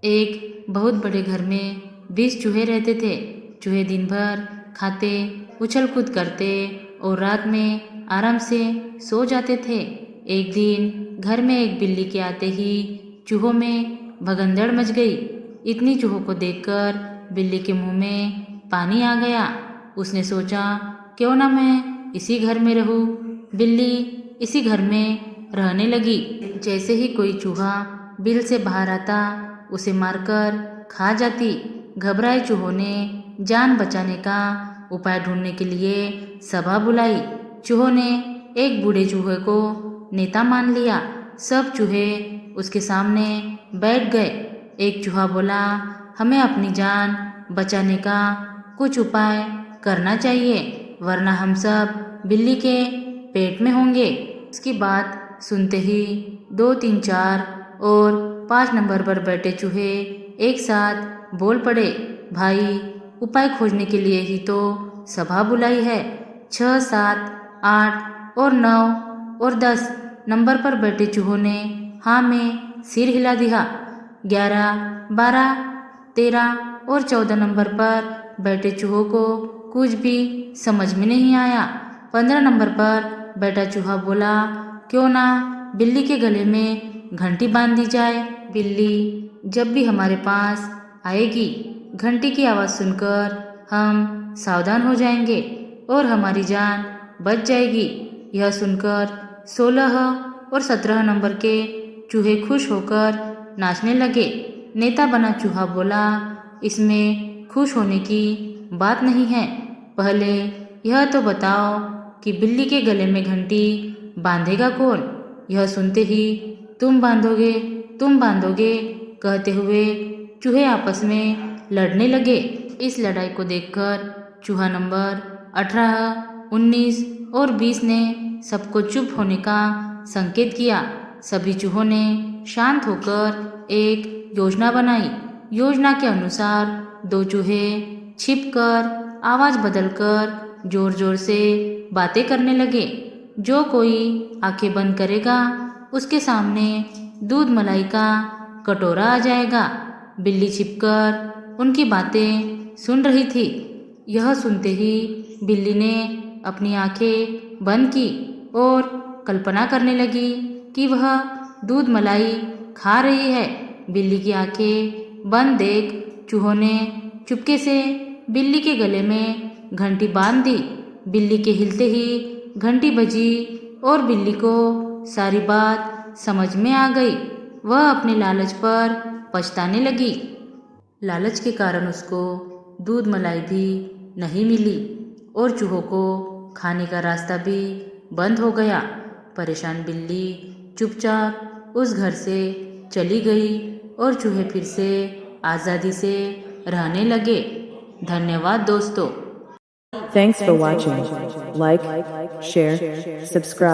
एक बहुत बड़े घर में 20 चूहे रहते थे। चूहे दिन भर खाते, उछल कूद करते और रात में आराम से सो जाते थे। एक दिन घर में एक बिल्ली के आते ही चूहों में भगंदड़ मच गई। इतनी चूहों को देखकर बिल्ली के मुंह में पानी आ गया। उसने सोचा, क्यों ना मैं इसी घर में रहूं। बिल्ली इसी घर में रहने लगी। जैसे ही कोई चूहा बिल से बाहर आता, उसे मारकर खा जाती। घबराए चूहों ने जान बचाने का उपाय ढूंढने के लिए सभा बुलाई। चूहों ने एक बूढ़े चूहे को नेता मान लिया। सब चूहे उसके सामने बैठ गए। एक चूहा बोला, हमें अपनी जान बचाने का कुछ उपाय करना चाहिए, वरना हम सब बिल्ली के पेट में होंगे। इसकी बात सुनते ही 2, 3, 4 और 5 नंबर पर बैठे चूहे एक साथ बोल पड़े, भाई उपाय खोजने के लिए ही तो सभा बुलाई है। 6, 7, 8 और 9 और 10 नंबर पर बैठे चूहों ने हाँ में सिर हिला दिया। 11, 12, 13 और 14 नंबर पर बैठे चूहों को कुछ भी समझ में नहीं आया। 15 नंबर पर बैठा चूहा बोला, क्यों ना बिल्ली के गले में घंटी बांध दी जाए। बिल्ली जब भी हमारे पास आएगी, घंटी की आवाज़ सुनकर हम सावधान हो जाएंगे और हमारी जान बच जाएगी। यह सुनकर 16 और 17 नंबर के चूहे खुश होकर नाचने लगे। नेता बना चूहा बोला, इसमें खुश होने की बात नहीं है, पहले यह तो बताओ कि बिल्ली के गले में घंटी बांधेगा कौन। यह सुनते ही तुम बांधोगे, तुम बांधोगे कहते हुए चूहे आपस में लड़ने लगे। इस लड़ाई को देखकर चूहा नंबर 18, 19 और 20 ने सबको चुप होने का संकेत किया। सभी चूहों ने शांत होकर एक योजना बनाई। योजना के अनुसार 2 चूहे छिपकर आवाज़ बदलकर जोर जोर से बातें करने लगे। जो कोई आंखें बंद करेगा, उसके सामने दूध मलाई का कटोरा आ जाएगा। बिल्ली छिपकर उनकी बातें सुन रही थी। यह सुनते ही बिल्ली ने अपनी आंखें बंद की और कल्पना करने लगी कि वह दूध मलाई खा रही है। बिल्ली की आंखें बंद देख चूहों ने चुपके से बिल्ली के गले में घंटी बांध दी। बिल्ली के हिलते ही घंटी बजी और बिल्ली को सारी बात समझ में आ गई। वह अपने लालच पर पछताने लगी। लालच के कारण उसको दूध मलाई भी नहीं मिली और चूहों को खाने का रास्ता भी बंद हो गया। परेशान बिल्ली चुपचाप उस घर से चली गई और चूहे फिर से आज़ादी से रहने लगे। धन्यवाद दोस्तों। Thanks for watching. Like, share, subscribe.